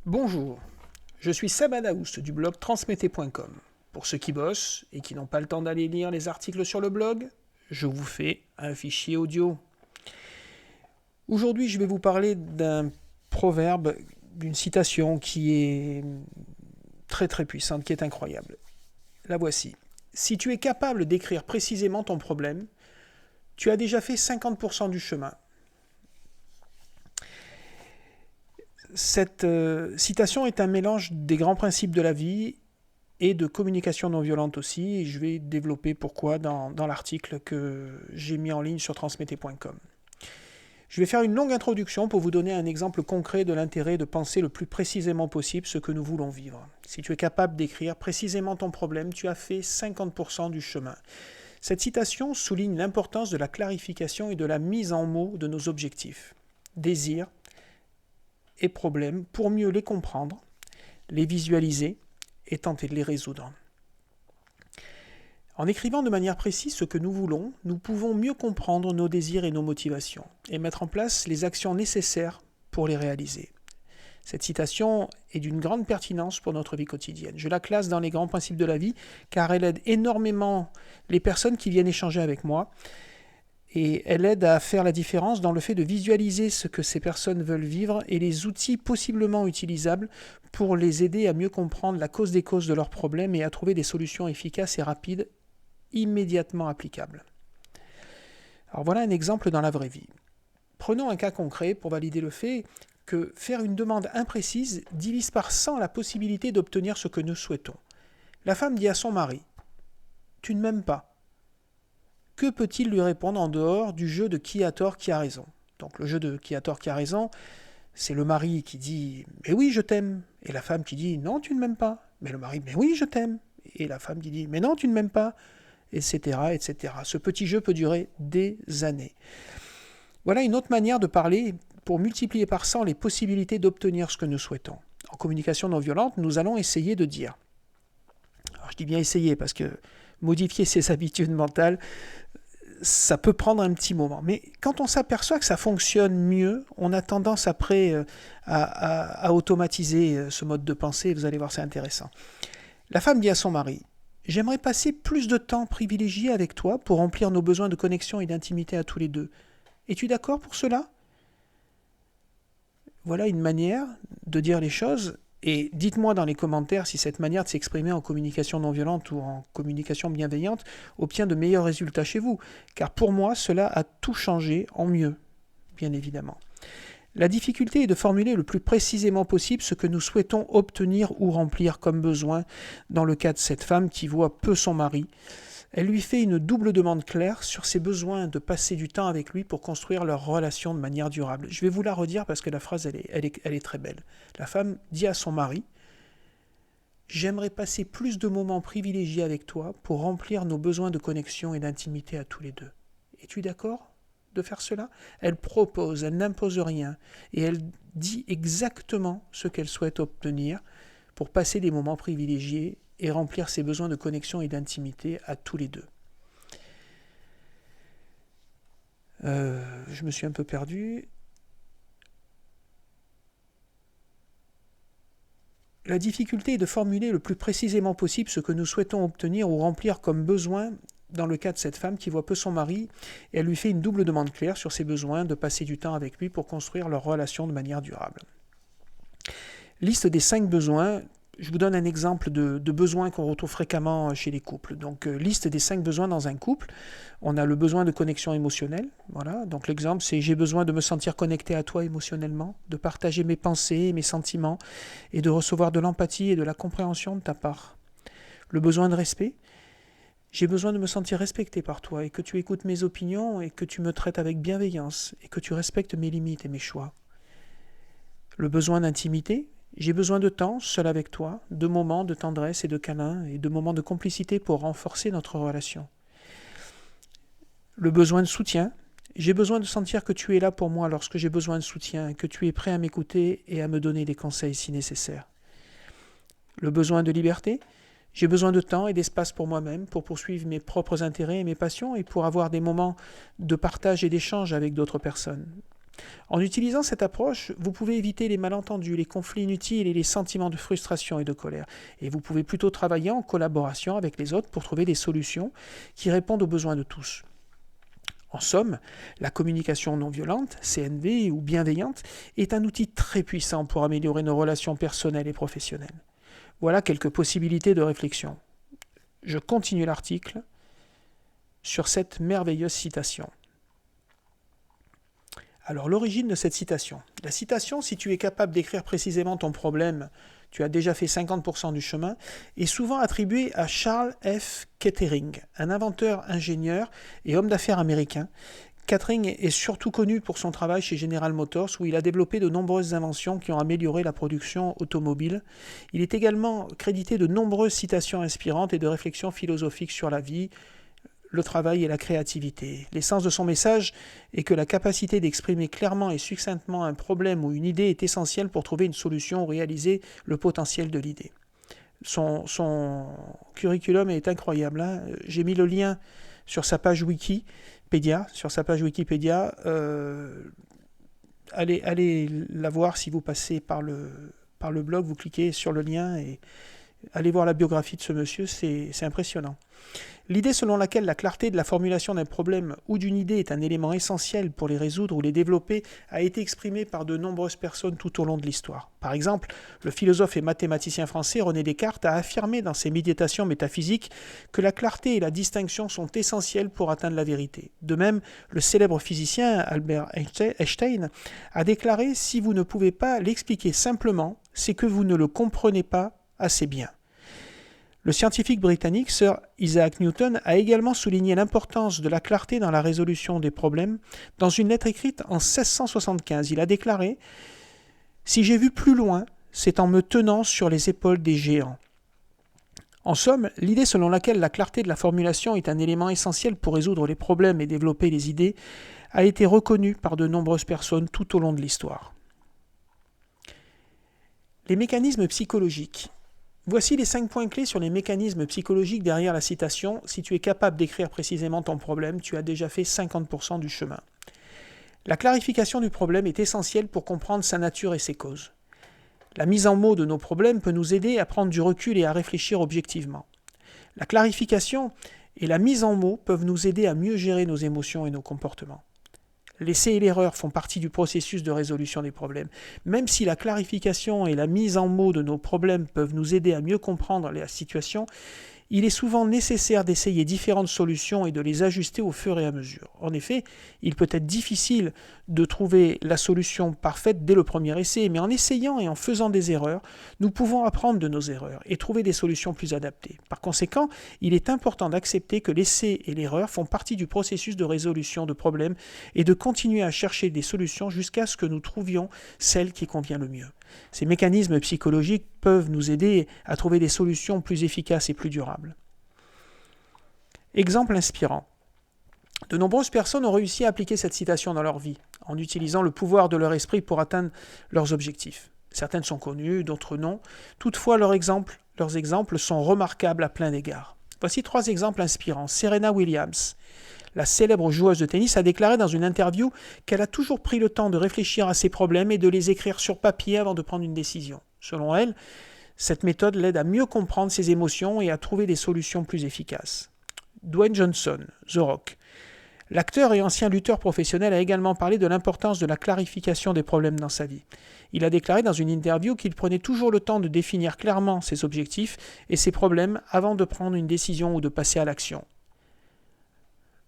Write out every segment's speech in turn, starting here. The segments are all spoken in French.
Bonjour, je suis Seb Adaoust du blog transmettez.com. Pour ceux qui bossent et qui n'ont pas le temps d'aller lire les articles sur le blog, je vous fais un fichier audio. Aujourd'hui, je vais vous parler d'un proverbe, d'une citation qui est très très puissante, qui est incroyable. La voici. Si tu es capable d'écrire précisément ton problème, tu as déjà fait 50% du chemin. Cette citation est un mélange des grands principes de la vie et de communication non violente aussi, et je vais développer pourquoi dans l'article que j'ai mis en ligne sur transmettez.com. Je vais faire une longue introduction pour vous donner un exemple concret de l'intérêt de penser le plus précisément possible ce que nous voulons vivre. Si tu es capable d'écrire précisément ton problème, tu as fait 50% du chemin. Cette citation souligne l'importance de la clarification et de la mise en mots de nos objectifs, désirs et problèmes pour mieux les comprendre, les visualiser et tenter de les résoudre. En écrivant de manière précise ce que nous voulons, nous pouvons mieux comprendre nos désirs et nos motivations et mettre en place les actions nécessaires pour les réaliser. Cette citation est d'une grande pertinence pour notre vie quotidienne. Je la classe dans les grands principes de la vie car elle aide énormément les personnes qui viennent échanger avec moi et elle aide à faire la différence dans le fait de visualiser ce que ces personnes veulent vivre et les outils possiblement utilisables pour les aider à mieux comprendre la cause des causes de leurs problèmes et à trouver des solutions efficaces et rapides, immédiatement applicables. Alors voilà un exemple dans la vraie vie. Prenons un cas concret pour valider le fait que faire une demande imprécise divise par 100 la possibilité d'obtenir ce que nous souhaitons. La femme dit à son mari « Tu ne m'aimes pas ». Que peut-il lui répondre en dehors du jeu de qui a tort, qui a raison? Donc le jeu de qui a tort, qui a raison, c'est le mari qui dit « Mais oui, je t'aime ». Et la femme qui dit « Non, tu ne m'aimes pas ». Mais le mari « Mais oui, je t'aime ». Et la femme qui dit « Mais non, tu ne m'aimes pas ». Etc., etc. Ce petit jeu peut durer des années. Voilà une autre manière de parler pour multiplier par 100 les possibilités d'obtenir ce que nous souhaitons. En communication non violente, nous allons essayer de dire. Alors je dis bien essayer parce que modifier ses habitudes mentales, ça peut prendre un petit moment. Mais quand on s'aperçoit que ça fonctionne mieux, on a tendance après à automatiser ce mode de pensée. Vous allez voir, c'est intéressant. La femme dit à son mari « J'aimerais passer plus de temps privilégié avec toi pour remplir nos besoins de connexion et d'intimité à tous les deux. Es-tu d'accord pour cela ?» Voilà une manière de dire les choses. Et dites-moi dans les commentaires si cette manière de s'exprimer en communication non violente ou en communication bienveillante obtient de meilleurs résultats chez vous. Car pour moi, cela a tout changé en mieux, bien évidemment. La difficulté est de formuler le plus précisément possible ce que nous souhaitons obtenir ou remplir comme besoin dans le cas de cette femme qui voit peu son mari. Elle lui fait une double demande claire sur ses besoins de passer du temps avec lui pour construire leur relation de manière durable. Je vais vous la redire parce que la phrase, elle est très belle. La femme dit à son mari « J'aimerais passer plus de moments privilégiés avec toi pour remplir nos besoins de connexion et d'intimité à tous les deux. Es-tu d'accord de faire cela ?» Elle propose, elle n'impose rien et elle dit exactement ce qu'elle souhaite obtenir pour passer des moments privilégiés et remplir ses besoins de connexion et d'intimité à tous les deux. Je me suis un peu perdu. La difficulté est de formuler le plus précisément possible ce que nous souhaitons obtenir ou remplir comme besoin dans le cas de cette femme qui voit peu son mari et elle lui fait une double demande claire sur ses besoins de passer du temps avec lui pour construire leur relation de manière durable. Liste des 5 besoins. Je vous donne un exemple de besoins qu'on retrouve fréquemment chez les couples. Donc, liste des 5 besoins dans un couple. On a le besoin de connexion émotionnelle. Voilà. Donc, l'exemple, c'est j'ai besoin de me sentir connecté à toi émotionnellement, de partager mes pensées, mes sentiments et de recevoir de l'empathie et de la compréhension de ta part. Le besoin de respect. J'ai besoin de me sentir respecté par toi et que tu écoutes mes opinions et que tu me traites avec bienveillance et que tu respectes mes limites et mes choix. Le besoin d'intimité. J'ai besoin de temps seul avec toi, de moments de tendresse et de câlins et de moments de complicité pour renforcer notre relation. Le besoin de soutien. J'ai besoin de sentir que tu es là pour moi lorsque j'ai besoin de soutien, que tu es prêt à m'écouter et à me donner des conseils si nécessaire. Le besoin de liberté. J'ai besoin de temps et d'espace pour moi-même, pour poursuivre mes propres intérêts et mes passions et pour avoir des moments de partage et d'échange avec d'autres personnes. En utilisant cette approche, vous pouvez éviter les malentendus, les conflits inutiles et les sentiments de frustration et de colère. Et vous pouvez plutôt travailler en collaboration avec les autres pour trouver des solutions qui répondent aux besoins de tous. En somme, la communication non violente, CNV ou bienveillante, est un outil très puissant pour améliorer nos relations personnelles et professionnelles. Voilà quelques possibilités de réflexion. Je continue l'article sur cette merveilleuse citation. Alors, l'origine de cette citation. La citation, si tu es capable d'écrire précisément ton problème, tu as déjà fait 50% du chemin, est souvent attribuée à Charles F. Kettering, un inventeur, ingénieur et homme d'affaires américain. Kettering est surtout connu pour son travail chez General Motors, où il a développé de nombreuses inventions qui ont amélioré la production automobile. Il est également crédité de nombreuses citations inspirantes et de réflexions philosophiques sur la vie, le travail et la créativité. L'essence de son message est que la capacité d'exprimer clairement et succinctement un problème ou une idée est essentielle pour trouver une solution ou réaliser le potentiel de l'idée. Son curriculum est incroyable. Hein. J'ai mis le lien sur sa page Wikipédia. Allez la voir si vous passez par le blog, vous cliquez sur le lien et allez voir la biographie de ce monsieur, c'est impressionnant. L'idée selon laquelle la clarté de la formulation d'un problème ou d'une idée est un élément essentiel pour les résoudre ou les développer a été exprimée par de nombreuses personnes tout au long de l'histoire. Par exemple, le philosophe et mathématicien français René Descartes a affirmé dans ses méditations métaphysiques que la clarté et la distinction sont essentielles pour atteindre la vérité. De même, le célèbre physicien Albert Einstein a déclaré « Si vous ne pouvez pas l'expliquer simplement, c'est que vous ne le comprenez pas assez bien ». Le scientifique britannique Sir Isaac Newton a également souligné l'importance de la clarté dans la résolution des problèmes. Dans une lettre écrite en 1675, il a déclaré « Si j'ai vu plus loin, c'est en me tenant sur les épaules des géants ». En somme, l'idée selon laquelle la clarté de la formulation est un élément essentiel pour résoudre les problèmes et développer les idées a été reconnue par de nombreuses personnes tout au long de l'histoire. Les mécanismes psychologiques. Voici les 5 points clés sur les mécanismes psychologiques derrière la citation « Si tu es capable d'écrire précisément ton problème, tu as déjà fait 50% du chemin ». La clarification du problème est essentielle pour comprendre sa nature et ses causes. La mise en mots de nos problèmes peut nous aider à prendre du recul et à réfléchir objectivement. La clarification et la mise en mots peuvent nous aider à mieux gérer nos émotions et nos comportements. L'essai et l'erreur font partie du processus de résolution des problèmes. Même si la clarification et la mise en mots de nos problèmes peuvent nous aider à mieux comprendre la situation, il est souvent nécessaire d'essayer différentes solutions et de les ajuster au fur et à mesure. En effet, il peut être difficile de trouver la solution parfaite dès le premier essai, mais en essayant et en faisant des erreurs, nous pouvons apprendre de nos erreurs et trouver des solutions plus adaptées. Par conséquent, il est important d'accepter que l'essai et l'erreur font partie du processus de résolution de problèmes et de continuer à chercher des solutions jusqu'à ce que nous trouvions celle qui convient le mieux. Ces mécanismes psychologiques peuvent nous aider à trouver des solutions plus efficaces et plus durables. Exemple inspirant. De nombreuses personnes ont réussi à appliquer cette citation dans leur vie, en utilisant le pouvoir de leur esprit pour atteindre leurs objectifs. Certaines sont connues, d'autres non. Toutefois, leurs exemples sont remarquables à plein d'égards. Voici 3 exemples inspirants. Serena Williams, la célèbre joueuse de tennis, a déclaré dans une interview qu'elle a toujours pris le temps de réfléchir à ses problèmes et de les écrire sur papier avant de prendre une décision. Selon elle, cette méthode l'aide à mieux comprendre ses émotions et à trouver des solutions plus efficaces. Dwayne Johnson, The Rock. L'acteur et ancien lutteur professionnel a également parlé de l'importance de la clarification des problèmes dans sa vie. Il a déclaré dans une interview qu'il prenait toujours le temps de définir clairement ses objectifs et ses problèmes avant de prendre une décision ou de passer à l'action.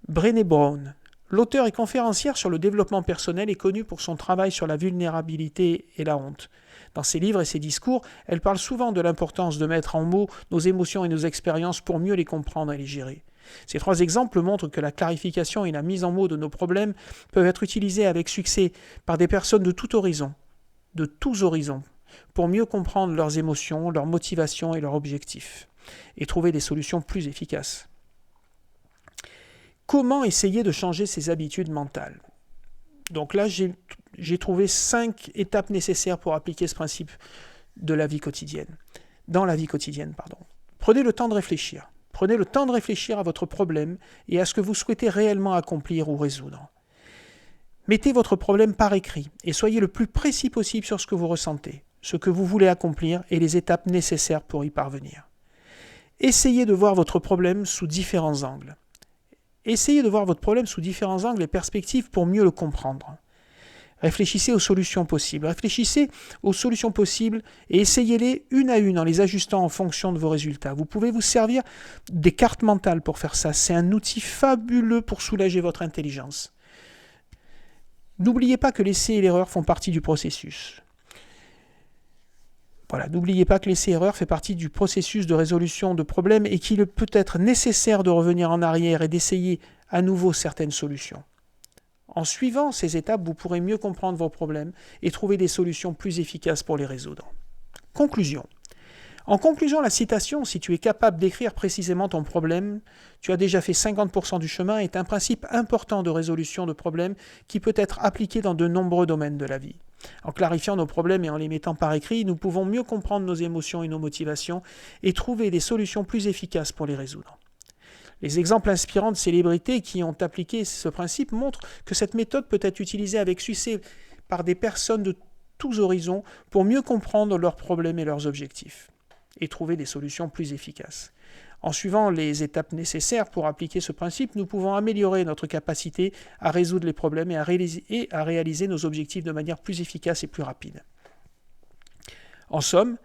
Brené Brown. L'auteure et conférencière sur le développement personnel est connue pour son travail sur la vulnérabilité et la honte. Dans ses livres et ses discours, elle parle souvent de l'importance de mettre en mots nos émotions et nos expériences pour mieux les comprendre et les gérer. Ces 3 exemples montrent que la clarification et la mise en mots de nos problèmes peuvent être utilisés avec succès par des personnes de tous horizons, pour mieux comprendre leurs émotions, leurs motivations et leurs objectifs, et trouver des solutions plus efficaces. Comment essayer de changer ses habitudes mentales ? Donc là, j'ai trouvé 5 étapes nécessaires pour appliquer ce principe dans la vie quotidienne. Prenez le temps de réfléchir. Prenez le temps de réfléchir à votre problème et à ce que vous souhaitez réellement accomplir ou résoudre. Mettez votre problème par écrit et soyez le plus précis possible sur ce que vous ressentez, ce que vous voulez accomplir et les étapes nécessaires pour y parvenir. Essayez de voir votre problème sous différents angles. Essayez de voir votre problème sous différents angles et perspectives pour mieux le comprendre. Réfléchissez aux solutions possibles. Réfléchissez aux solutions possibles et essayez-les une à une en les ajustant en fonction de vos résultats. Vous pouvez vous servir des cartes mentales pour faire ça. C'est un outil fabuleux pour soulager votre intelligence. N'oubliez pas que l'essai et l'erreur font partie du processus. Voilà, n'oubliez pas que l'essai-erreur fait partie du processus de résolution de problèmes et qu'il peut être nécessaire de revenir en arrière et d'essayer à nouveau certaines solutions. En suivant ces étapes, vous pourrez mieux comprendre vos problèmes et trouver des solutions plus efficaces pour les résoudre. Conclusion. En conclusion, la citation « Si tu es capable d'écrire précisément ton problème, tu as déjà fait 50% du chemin » est un principe important de résolution de problèmes qui peut être appliqué dans de nombreux domaines de la vie. En clarifiant nos problèmes et en les mettant par écrit, nous pouvons mieux comprendre nos émotions et nos motivations et trouver des solutions plus efficaces pour les résoudre. Les exemples inspirants de célébrités qui ont appliqué ce principe montrent que cette méthode peut être utilisée avec succès par des personnes de tous horizons pour mieux comprendre leurs problèmes et leurs objectifs et trouver des solutions plus efficaces. En suivant les étapes nécessaires pour appliquer ce principe, nous pouvons améliorer notre capacité à résoudre les problèmes et à réaliser nos objectifs de manière plus efficace et plus rapide. En somme,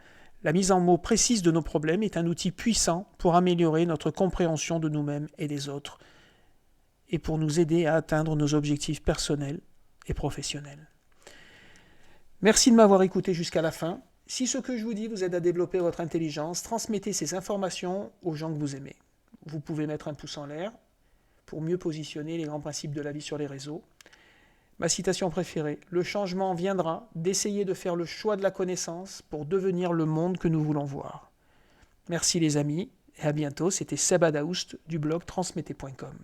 la mise en mots précise de nos problèmes est un outil puissant pour améliorer notre compréhension de nous-mêmes et des autres et pour nous aider à atteindre nos objectifs personnels et professionnels. Merci de m'avoir écouté jusqu'à la fin. Si ce que je vous dis vous aide à développer votre intelligence, transmettez ces informations aux gens que vous aimez. Vous pouvez mettre un pouce en l'air pour mieux positionner les grands principes de la vie sur les réseaux. Ma citation préférée, le changement viendra d'essayer de faire le choix de la connaissance pour devenir le monde que nous voulons voir. Merci les amis, et à bientôt, c'était Seb Adaoust du blog transmettez.com.